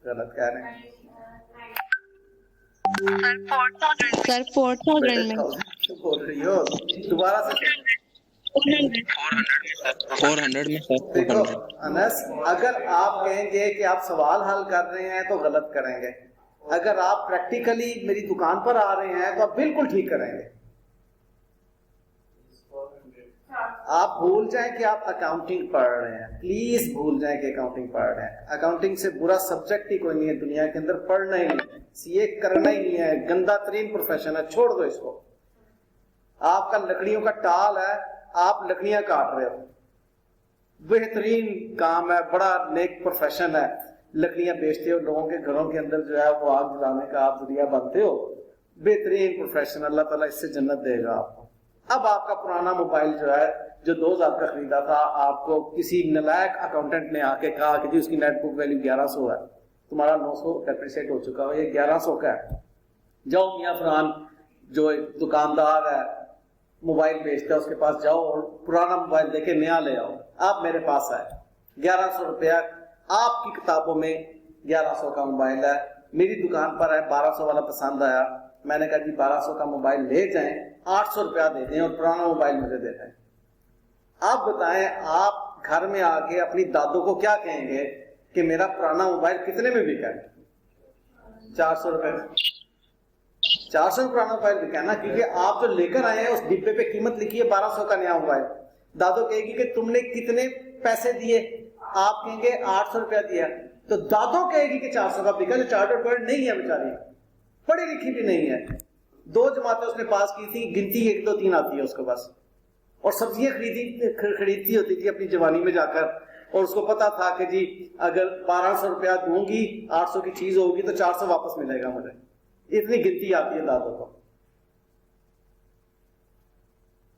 गलत कह रहे हैं सर 4000 में। बोल रही हो दोबारा से? 400 में सर। देखो अनस, अगर आप कहेंगे कि आप सवाल हल कर रहे हैं तो गलत करेंगे, अगर आप प्रैक्टिकली मेरी दुकान पर आ रहे हैं तो आप बिल्कुल ठीक करेंगे। आप भूल जाएं कि आप अकाउंटिंग पढ़ रहे हैं, प्लीज भूल जाएं कि अकाउंटिंग पढ़ रहे हैं। अकाउंटिंग से बुरा सब्जेक्ट ही कोई नहीं है दुनिया के अंदर, पढ़ना ही नहीं, सीए करना ही नहीं है, गंदा तरीन प्रोफेशन है, छोड़ दो इसको। आपका लकड़ियों का टाल है, आप लकड़ियां काट रहे हो, बेहतरीन काम है, बड़ा नेक प्रोफेशन है, लकड़ियां बेचते हो, लोगों के घरों के अंदर जो है वो आग जलाने का आप जरिया बनते हो, बेहतरीन प्रोफेशन, अल्लाह ताला इससे जन्नत देगा आपको। अब आपका पुराना मोबाइल जो है जो 2000 का खरीदा था, आपको किसी नलायक अकाउंटेंट ने आके कहा कि जी उसकी नेटबुक वैल्यू 1100 है, तुम्हारा 900 डेप्रिसिएट हो चुका है, ये 1100 का है, जाओ मियां फरहान जो एक दुकानदार है मोबाइल बेचता है उसके पास जाओ और पुराना मोबाइल देके नया ले आओ। आप मेरे पास आए, 1100 रुपया आपकी किताबों में 1100 का मोबाइल है, मेरी दुकान पर है 1200 वाला पसंद आया, मैंने कहा जी 1200 का मोबाइल ले जाएं, 800 रुपया दे दें और पुराना मोबाइल मुझे दे दें। आप बताएं, आप घर में आके अपनी दादों को क्या कहेंगे कि मेरा पुराना मोबाइल कितने में बिका है? 400 रुपए में। 400 में पुराना मोबाइल बिका ना, क्योंकि आप जो लेकर आए हैं उस डिब्बे पे कीमत लिखी है 1200 का नया मोबाइल। दादो कहेगी कि तुमने कितने पैसे दिए? आप कहेंगे 800 रुपया दिया, तो दादो कहेगी कि 400 का बिका, जो चार्टर्ड अकाउंटेंट नहीं है बेचारी, पढ़ी लिखी भी नहीं है, 2 जमातें उसने पास की थी, गिनती 1 2 3 आती है उसको बस, और सब्जियां खरीदती होती थी अपनी जवानी में जाकर, और उसको पता था कि जी अगर 1200 रुपया दूंगी 800 की चीज होगी तो 400 वापस मिलेगा मुझे, इतनी गिनती आती है दादों को।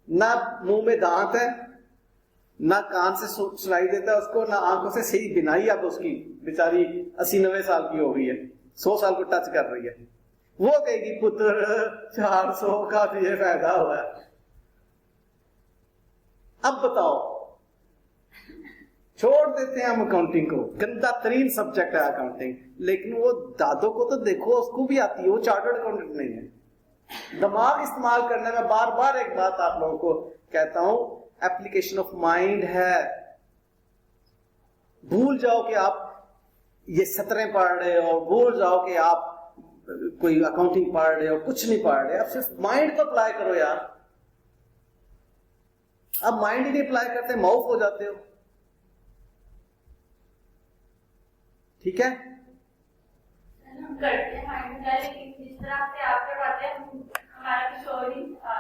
ना मुंह में दांत है, ना कान से सुनाई देता है उसको, ना आंखों से सही बिनाई, अब उसकी बेचारी 80-90 साल की हो गई है, 100 साल को टच कर रही है, वो कहेगी पुत्र 400 का तो ये फायदा हुआ है। अब बताओ, छोड़ देते हैं हम अकाउंटिंग को, गंदा तरीन सब्जेक्ट है अकाउंटिंग, लेकिन वो दादों को तो देखो उसको भी आती है, वो चार्टर्ड अकाउंटेंट नहीं है। दिमाग इस्तेमाल करने में बार बार एक बात आप लोगों को कहता हूं, एप्लीकेशन ऑफ माइंड है। भूल जाओ कि आप ये सतरें पढ़ रहे हो, भूल जाओ कि आप कोई अकाउंटिंग पढ़ रहे हो, कुछ नहीं पढ़ रहे, आप सिर्फ माइंड को अप्लाई करो यार। अब माइंड ही नहीं अप्लाई करते, माउफ हो जाते हो। ठीक है, करते हैं लेकिन जिस तरह से आप करवाते हैं हमारा कुछ और ही आ,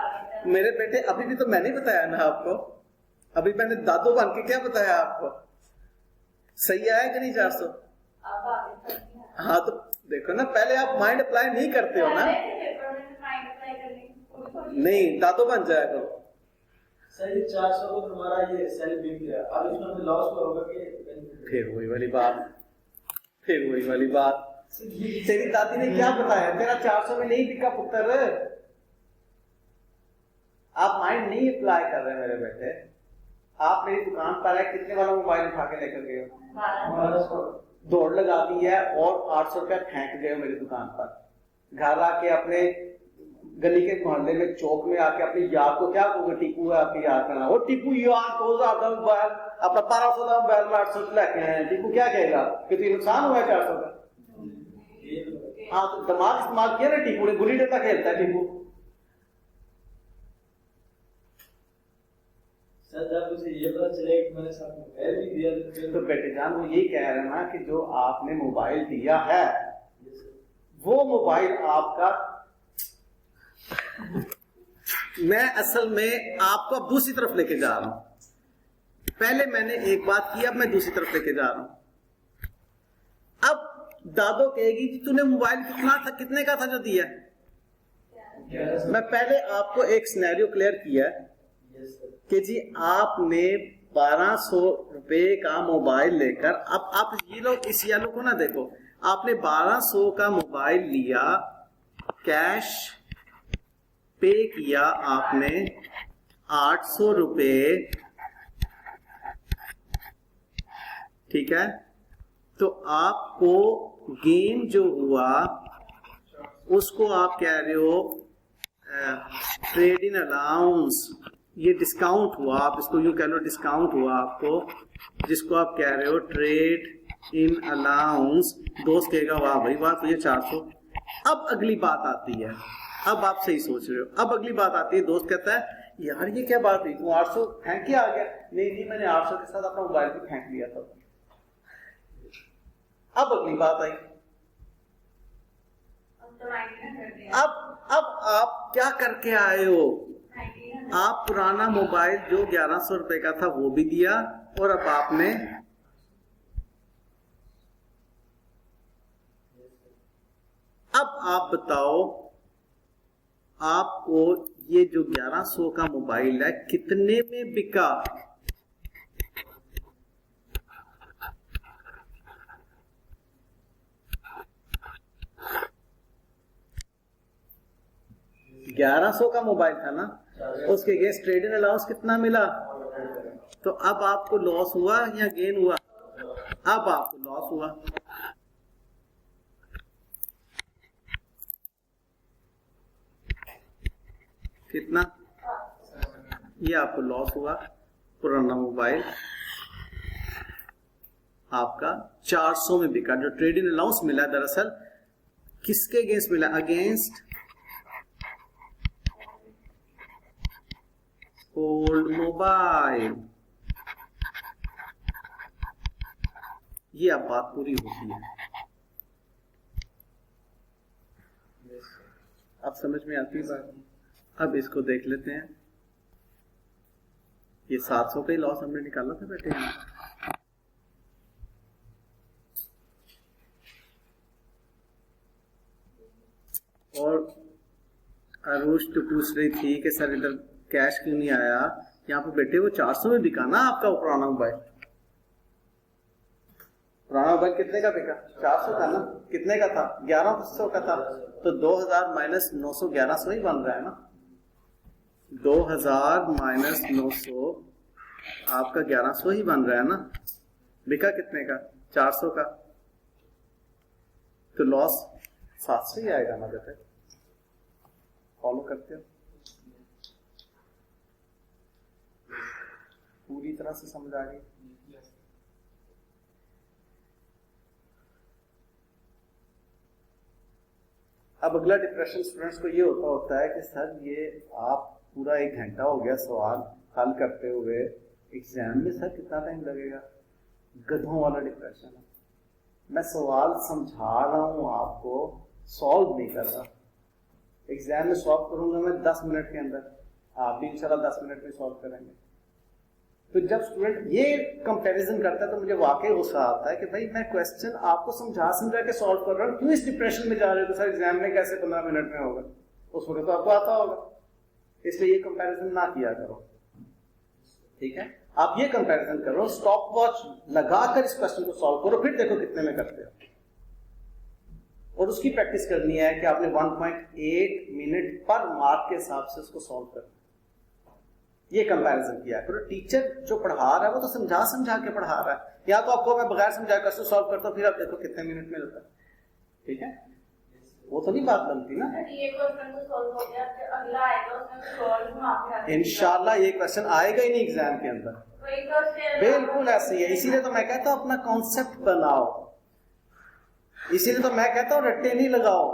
मेरे बेटे अभी भी तो मैंने बताया ना आपको, अभी मैंने दादू बन के क्या बताया आपको, सही आया कि नहीं 400? आप आगे चलते हैं। हाँ तो देखो ना, पहले आप माइंड अप्लाई नहीं करते हो ना। पेपर में माइंड अप्लाई करने की नहीं, दादू बन जाया करो। सर ये 400 को तुम्हारा ये सेल बिक गया, अब इसमें हमें लॉस तो होगा कि फिर वही वाली बात, फिर वही वाली बात, तेरी दादी ने क्या बताया, तेरा 400 में नहीं बिका पुत्र। आप माइंड नहीं अप्लाई कर रहे मेरे बेटे। आप मेरी दुकान पर आए, कितने वाला मोबाइल उठा के लेकर गए हो? दौड़ लगा दी है और 800 रुपया फेंक गए हो मेरी दुकान पर। घर आके अपने गली के मोहल्ले में चौक में आके अपने यार को क्या कहोगे, टीपू है आपकी याद करना, वो टीपू यार 2000 का मोबाइल अपना 1200 का मोबाइल 800 लेके आए, टीपू क्या कहेगा कि तुझे नुकसान हुआ है 400 का? हाँ तो दिमाग इस्तेमाल किया ना टीपू ने, गुल्ली डंडा खेलता है टीपू। सर जब मुझे ये पता चले कि मैंने साथ मोबाइल भी दिया तो बेटे जान वो यही कह रहे हैं ना कि जो आपने मोबाइल दिया है वो मोबाइल आपका, मैं असल में आपको अब दूसरी तरफ लेके जा रहा हूं। पहले मैंने एक बात की, अब मैं दूसरी तरफ लेके जा रहा हूं। अब दादो कहेगी कि तूने मोबाइल कितना था, कितने का था जो दिया? मैं पहले आपको एक सिनेरियो क्लियर किया कि जी आपने 1200 रुपए का मोबाइल लेकर, अब आप ये लोग इस येलो को ना देखो, आपने 1200 का मोबाइल लिया, कैश पे किया आपने 800 रुपए, ठीक है, तो आपको गेन जो हुआ उसको आप कह रहे हो ट्रेड इन अलाउंस, ये डिस्काउंट हुआ, आप इसको यूं कह लो डिस्काउंट हुआ आपको, जिसको आप कह रहे हो ट्रेड इन अलाउंस। दोस्त कहेगा वाह भाई वाह तुझे 400। अब अगली बात आती है, अब आप सही सोच रहे हो, अब अगली बात आती है, दोस्त कहता है यार ये क्या बात हुई, तू 800 फेंक के आ गया? नहीं नहीं, मैंने 800 के साथ अपना मोबाइल भी फेंक लिया था। अब अगली बात आई, अब आप क्या करके आए हो? आप पुराना मोबाइल जो 1100 रुपए का था वो भी दिया, और अब आपने अब आप बताओ आपको ये जो 1100 का मोबाइल है कितने में बिका? $1100 का मोबाइल था ना, उसके अगेंस्ट ट्रेड इन अलाउंस कितना मिला? तो अब आपको लॉस हुआ या गेन हुआ? अब आपको लॉस हुआ। कितना? ये आपको लॉस हुआ। पुराना मोबाइल आपका 400 में बिका, जो ट्रेड इन अलाउंस मिला दरअसल किसके अगेंस्ट मिला? Against old mobile. ये अब बात पूरी होती है, अब समझ में आती है बात। अब इसको देख लेते हैं, ये 700 का ही लॉस हमने निकाला था बेटे। और अरुष तो पूछ रही थी कि सर इधर कैश क्यों नहीं आया? यहाँ पे बेटे वो 400 में बिका ना आपका वो पुराना मोबाइल। पुराना मोबाइल कितने का बिका? 400 का ना। कितने का था? 1100 का था। तो 2000 माइनस 900 1100 ही बन रहा है ना। 2000 माइनस 900 आपका 1100 ही बन रहा है ना। बिका कितने का? 400 का। तो लॉस 700 ही आएगा ना बेटे। फॉलो करते हो? पूरी तरह से समझ आ गई? अब अगला डिप्रेशन स्टूडेंट्स को ये होता है कि सर ये आप पूरा 1 घंटा हो गया सवाल हल करते हुए, एग्जाम में सर कितना टाइम लगेगा? गधों वाला डिप्रेशन है। मैं सवाल समझा रहा हूं आपको, सॉल्व नहीं कर रहा। एग्जाम में सॉल्व करूंगा मैं 10 मिनट के अंदर, आप भी इंशाल्लाह 10 मिनट में सॉल्व करेंगे। तो जब स्टूडेंट ये कंपैरिजन करता है तो मुझे वाकई गुस्सा आता है कि भाई मैं क्वेश्चन आपको समझा के सॉल्व कर रहा हूँ, क्यों इस डिप्रेशन में जा रहे हो? तो सर एग्जाम में कैसे 15 मिनट में होगा? उस वक्त तो आपको आता होगा, इसलिए ये कंपैरिजन ना किया करो, ठीक है? आप ये कंपैरिजन करो, स्टॉप वॉच लगाकर इस क्वेश्चन को सॉल्व करो, फिर देखो कितने में करते हो। और उसकी प्रैक्टिस करनी है कि आपने 1.8 मिनट पर मार्क के हिसाब से उसको सॉल्व करना। ये कंपैरिजन किया करो। टीचर जो पढ़ा रहा है वो तो समझा के पढ़ा रहा है, या तो आपको मैं बगैर समझाए क्वेश्चन सॉल्व करता हूँ, फिर आप देखो कितने मिनट में होता है, ठीक है? वो तो नहीं बात बनती ना। ये क्वेश्चन तो सॉल्व हो गया, फिर अगला आएगा उसमें सॉल्व मार्क इंशाल्लाह ये क्वेश्चन आएगा ही नहीं एग्जाम के अंदर, बिल्कुल ऐसे ही है। इसीलिए तो मैं कहता हूँ अपना कॉन्सेप्ट बनाओ, इसीलिए तो मैं कहता हूँ रट्टे नहीं लगाओ,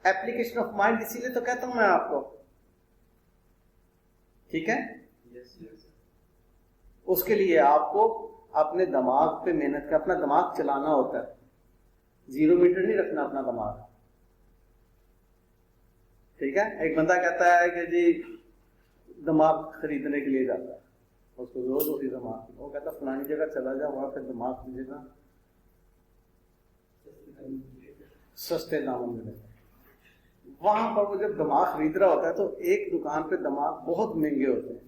एप्लीकेशन ऑफ माइंड, इसीलिए तो कहता हूं मैं आपको, ठीक है? उसके लिए आपको अपने दिमाग पे मेहनत कर, अपना दिमाग चलाना होता है, 0 मीटर नहीं रखना अपना दिमाग, ठीक है? एक बंदा कहता है कि जी दिमाग खरीदने के लिए जाता है, उसको रोज उसी दिमाग, वो कहता फलानी जगह चला जा, वहां पे दिमाग खरीदेगा सस्ते दामों में मिलेगा। वहां पर वो जब दिमाग खरीद रहा होता है तो एक दुकान पे दिमाग बहुत महंगे होते हैं,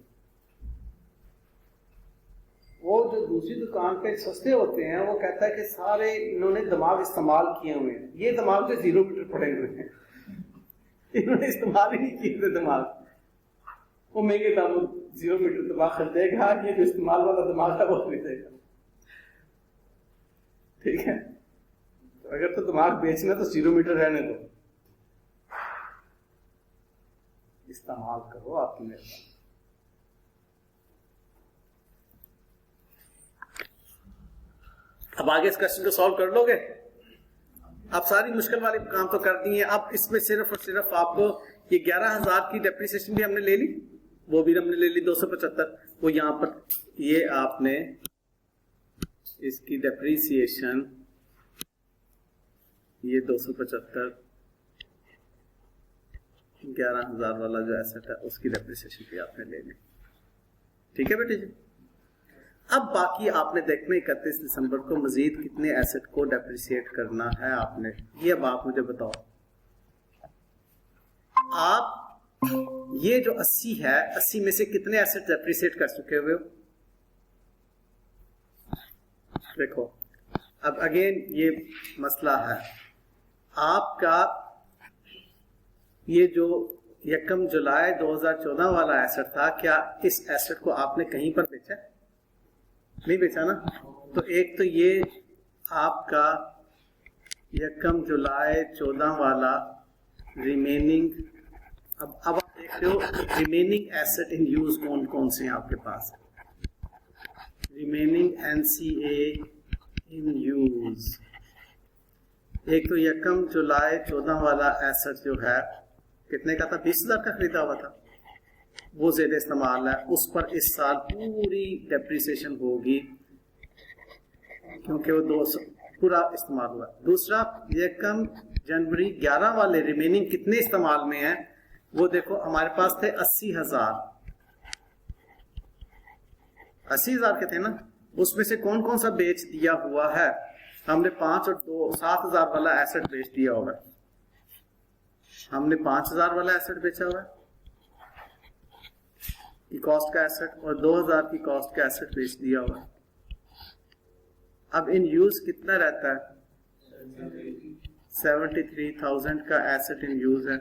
वो जो दूसरी दुकान पे सस्ते होते हैं वो कहता है कि सारे इन्होंने दिमाग इस्तेमाल किए हुए हैं, ये दिमाग जो 0 मीटर पड़े हुए हैं, इन्होंने इस्तेमाल ही नहीं किए थे दिमाग, वो महंगे दाम 0 मीटर दिमाग खरीदेगा, ये जो इस्तेमाल वाला दिमाग है वो खरीदेगा, ठीक है? तो अगर तो दिमाग बेचना तो 0 मीटर रहने दो, इस्तेमाल करो आपकी मेहरबानी। अब आगे इस क्वेश्चन को सॉल्व कर लोगे? आप सारी मुश्किल वाले काम तो कर दिए, अब इसमें सिर्फ और सिर्फ आपको ये 11,000 की डेप्रिसिएशन भी हमने ले ली, वो भी हमने ले ली 275, वो यहां पर ये आपने इसकी डेप्रिसिएशन ये 275 11,000 वाला जो एसेट है उसकी डेप्रिसिएशन भी आपने ले ली, ठीक है बेटे जी? अब बाकी आपने देखना 31 दिसंबर को मजीद कितने एसेट को डेप्रिसिएट करना है आपने, ये अब आप मुझे बताओ। आप ये जो 80 है, 80 में से कितने एसेट डेप्रिसिएट कर चुके हुए हो? देखो अब अगेन ये मसला है आपका, ये जो 1 जुलाई 2014 वाला एसेट था, क्या इस एसेट को आपने कहीं पर बेचा? नहीं बेचा ना। तो एक तो ये आपका 1 जुलाई 14 वाला रिमेनिंग, अब आप देख रहे हो रिमेनिंग एसेट इन यूज कौन कौन से हैं आपके पास? रिमेनिंग NCA इन यूज, एक तो 1 जुलाई 14 वाला एसेट जो है कितने का था? 20,000 का खरीदा हुआ था, वो ज़्यादा इस्तेमाल है, उस पर इस साल पूरी डेप्रिसिएशन होगी क्योंकि वो 200 पूरा इस्तेमाल हुआ। दूसरा 1 जनवरी 11 वाले रिमेनिंग कितने इस्तेमाल में है? वो देखो हमारे पास थे 80,000 के थे ना, उसमें से कौन कौन सा बेच दिया हुआ है? हमने 5 और 2 7,000 वाला एसेट बेच दिया होगा, हमने 5,000 वाला एसेट बेचा हुआ है की कॉस्ट का एसेट, और 2,000 की कॉस्ट का एसेट बेच दिया हुआ है। अब इन यूज कितना रहता है? 73,000 का एसेट इन यूज है।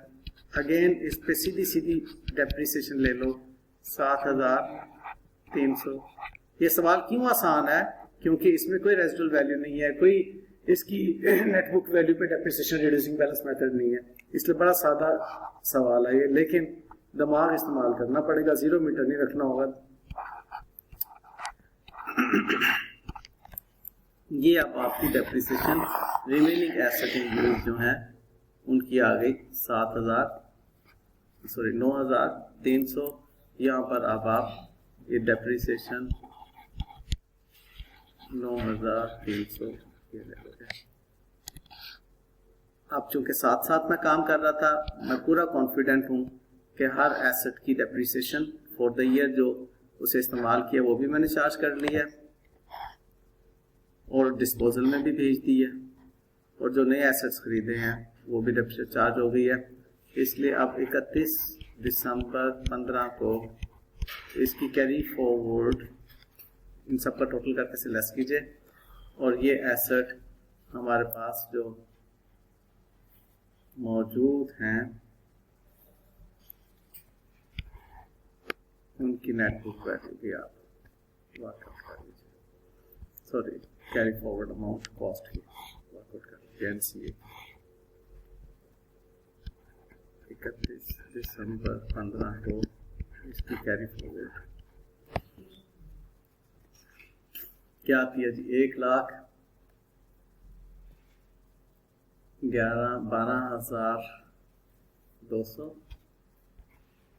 अगेन इस पे सीधी सीधी डेप्रिसिएशन ले लो 7,300। ये सवाल क्यों आसान है? क्योंकि इसमें कोई रेजिडुअल वैल्यू नहीं है, कोई इसकी नेटबुक वैल्यू पे डेप्रिसिएशन रिड्यूसिंग बैलेंस मेथड नहीं है, इसलिए बड़ा सादा सवाल है ये, लेकिन दिमाग इस्तेमाल करना पड़ेगा, 0 मीटर नहीं रखना होगा। ये अब आपकी depreciation remaining asset in use जो है उनकी आ गई 9,300। यहाँ पर अब आप ये डेप्रिसिएशन 9,300 ये ले लो। अब चूंकि साथ साथ में काम कर रहा था, मैं पूरा कॉन्फिडेंट हूँ कि हर एसेट की डेप्रिसिएशन फॉर द ईयर जो उसे इस्तेमाल किया वो भी मैंने चार्ज कर लिया और डिस्पोजल में भी भेज दी है, और जो नए एसेट्स खरीदे हैं वो भी डेप्रिसिएशन चार्ज हो गई है। इसलिए अब 31 दिसंबर 15 को इसकी कैरी फॉरवर्ड इन सब का टोटल करके से लेस कीजिए, और ये एसेट हमारे पास जो मौजूद हैं उनकी नेट बुक वैल्यू भी आप वर्कआउट कर लीजिए। Sorry, carry forward amount cost की वर्कआउट कर लीजिए। एनसीए 31 दिसंबर 15 को इसकी कैरी फॉरवर्ड क्या आती है जी? 1,12,200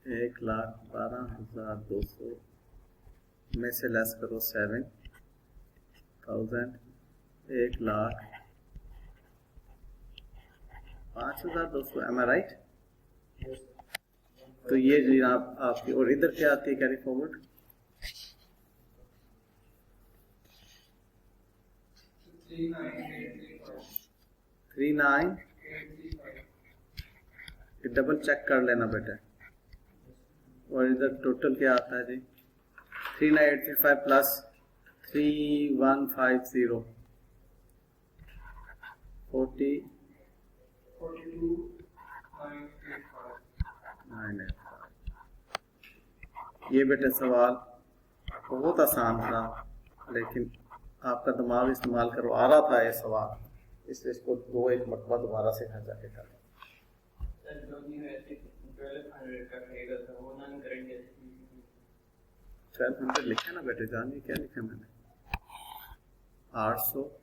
1,12,200 में से लेस करो 7,000, 1,05,200। एम आई राइट? तो ये जी आपकी, और इधर क्या आती है कैरी फॉरवर्ड? 39 डबल चेक कर लेना बेटा। और इधर टोटल क्या आता है जी? 39,835 प्लस 3,150 42,985। ये बेटे सवाल बहुत आसान था, लेकिन आपका दिमाग इस्तेमाल करो आ रहा था ये सवाल, इसलिए इसको एक मरतबा दोबारा से घर जाके कर। 1200 लिखा ना बेटे, जानिए क्या लिखा मैंने? 800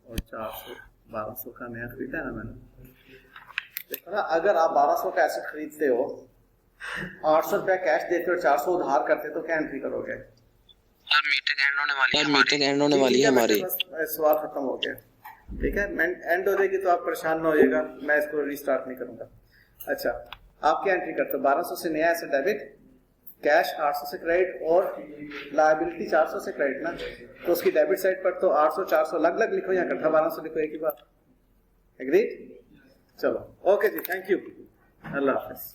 और 400, 1200 का नया खरीदा है ना मैंने। देखो ना, अगर आप 1200 का एसेट खरीदते हो, 800 रुपया कैश देते हो, 400 उधार करते तो क्या एंट्री करोगे? मीटिंग एंड होने वाली है हमारी। सवाल खत्म हो गया, ठीक है। एंड हो जाएगी तो आप परेशान ना होइएगा, मैं इसको रीस्टार्ट नहीं करूंगा। अच्छा, आप क्या एंट्री करते हो? 1200 से नया एसेट डेबिट, कैश 800 से क्रेडिट और लायबिलिटी 400 से क्रेडिट ना, तो उसकी डेबिट साइड पर तो 800 400 अलग अलग लिखो या इकट्ठा 1200 लिखो, एक ही बात। एग्रीड? चलो ओके जी, थैंक यू, अल्लाह हाफिज।